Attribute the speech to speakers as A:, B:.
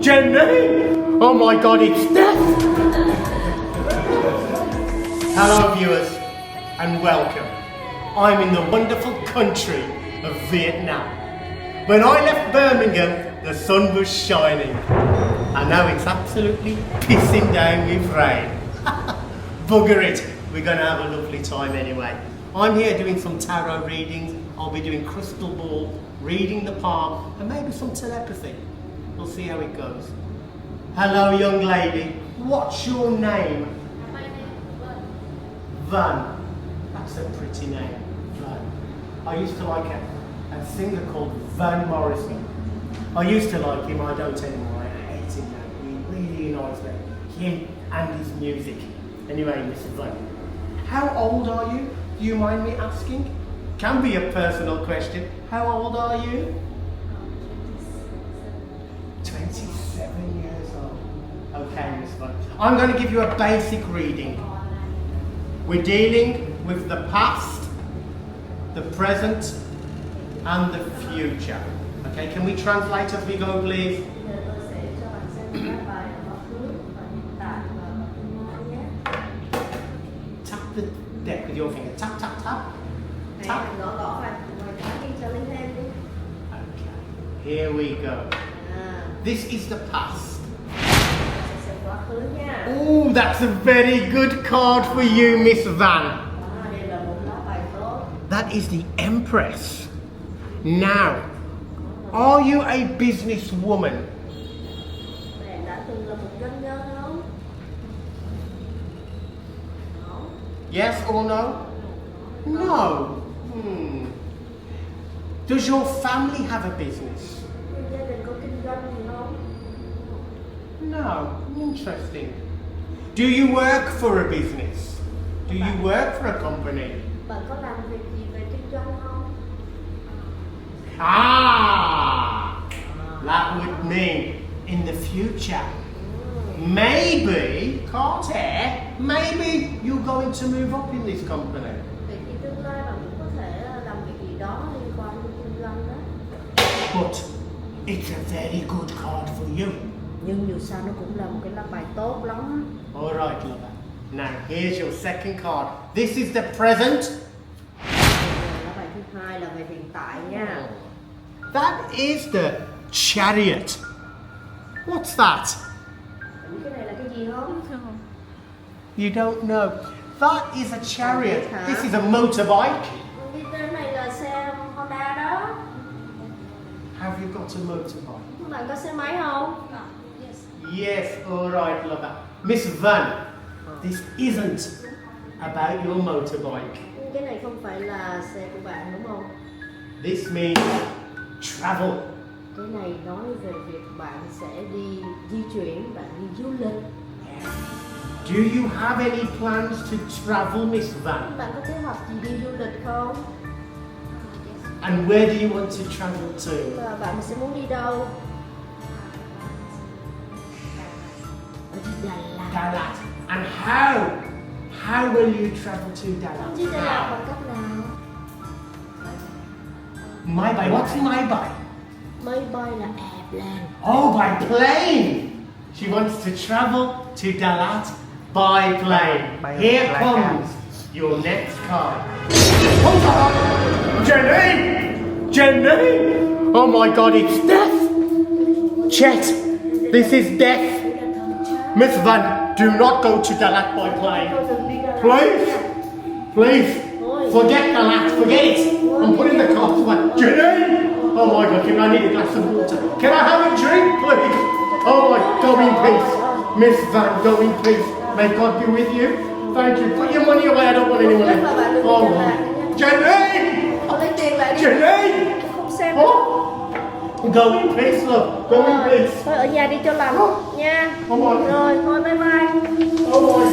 A: Jenny! Oh my god, it's death! Hello viewers, and welcome. I'm in the wonderful country of Vietnam. When I left Birmingham, the sun was shining. And now it's absolutely pissing down with rain. Bugger it, we're gonna have a lovely time anyway. I'm here doing some tarot readings, I'll be doing crystal ball, reading the palm, and maybe some telepathy. We'll see how it goes. Hello young lady, what's your name?
B: My name is
A: Van. That's a pretty name, Van. I used to like a singer called Van Morrison. I used to like him, I don't anymore, I hate him now. He really annoys me. Him and his music. Anyway, Mr. Van, how old are you? Do you mind me asking? Can be a personal question. How old are you? 27 years old. Okay, Miss Van. I'm going to give you a basic reading. We're dealing with the past, the present, and the future. Okay, can we translate as we go, please?
B: Giờ tôi sẽ cho bạn xem các bài ở quá khứ và hiện tại và tương lai nhé.
A: Tap the deck with your finger. Tap, tap, tap.
B: Hãy
A: Tap.
B: gõ gõ vào ngoài trái tim cho linh lên đi.
A: Okay, here we go. This is the past.
B: Sẽ xem quá khứ nha.
A: Oh, that's a very good card for you, Miss Van.
B: Đây là một lá bài tốt.
A: That is the Empress. Now, are you a businesswoman?
B: Bạn đã từng là một doanh nhân không? Không.
A: Yes or no? No. Does your family have a business?
B: Gia đình có kinh doanh gì không?
A: No. Interesting. Do you work for a business? Do you work for a company?
B: Bạn có làm việc gì về kinh doanh không?
A: Ah! That would mean in the future. Maybe, Carter, maybe you're going to move up in this company.
B: Vậy thì tương lai bạn cũng có thể làm việc gì đó liên quan đến kinh doanh đó.
A: But it's a very good card for you.
B: Nhưng dù sao nó cũng là một cái lá bài tốt lắm.
A: Alright, lover. Now, here's your second card. This is the present.
B: Lá bài thứ hai là về hiện tại nha.
A: That is the Chariot. What's that?
B: Bạn biết cái này là cái gì không?
A: You don't know. That is a chariot.
B: Không biết hả?
A: This is a motorbike.
B: Đi cái này là xe Honda đó.
A: Have you got a motorbike?
B: Bạn có xe máy không?
A: Yes, alright, lover. Miss Van, this isn't about your motorbike.
B: Cái này không phải là xe của bạn đúng không?
A: This means travel.
B: Cái này nói về việc bạn sẽ đi di chuyển, bạn đi du lịch.
A: Do you have any plans to travel, Miss Van?
B: Bạn có kế hoạch gì đi du lịch không?
A: And where do you want to travel to?
B: Và bạn sẽ muốn đi đâu? Ở đi Đà Lạt.
A: Dalat. And how will you travel to Dalat?
B: Đi Đà Lạt
A: How?
B: bằng cách nào?
A: My by. What's my by?
B: Máy bay là airplane.
A: Oh, by plane. She wants to travel to Dalat by plane.
C: By
A: Here
C: plane.
A: comes your next card. Hold on! Jenny! Jenny! Oh my god, it's death! Chet, this is death. Miss Van, do not go to Dalat by plane.
B: Tôi từng đi Đà Lạt.
A: Please, please, forget Dalat, forget it. I'm putting the cards away. Jenny! Oh my god, I need a glass of water. Can I have a drink, please? Oh my, go in peace. Miss Van, go in peace. May God be with you. Thank you. Put your money away, I don't want any money. Oh my. Jenny!
B: Tôi lấy tiền lại đi.
A: Jenny!
B: Tôi không xem.
A: Oh. Go in peace, love. Go in peace.
B: Thôi ở nhà đi cho lành nha.
A: Không rồi.
B: Rồi, thôi bye bye.
A: Oh my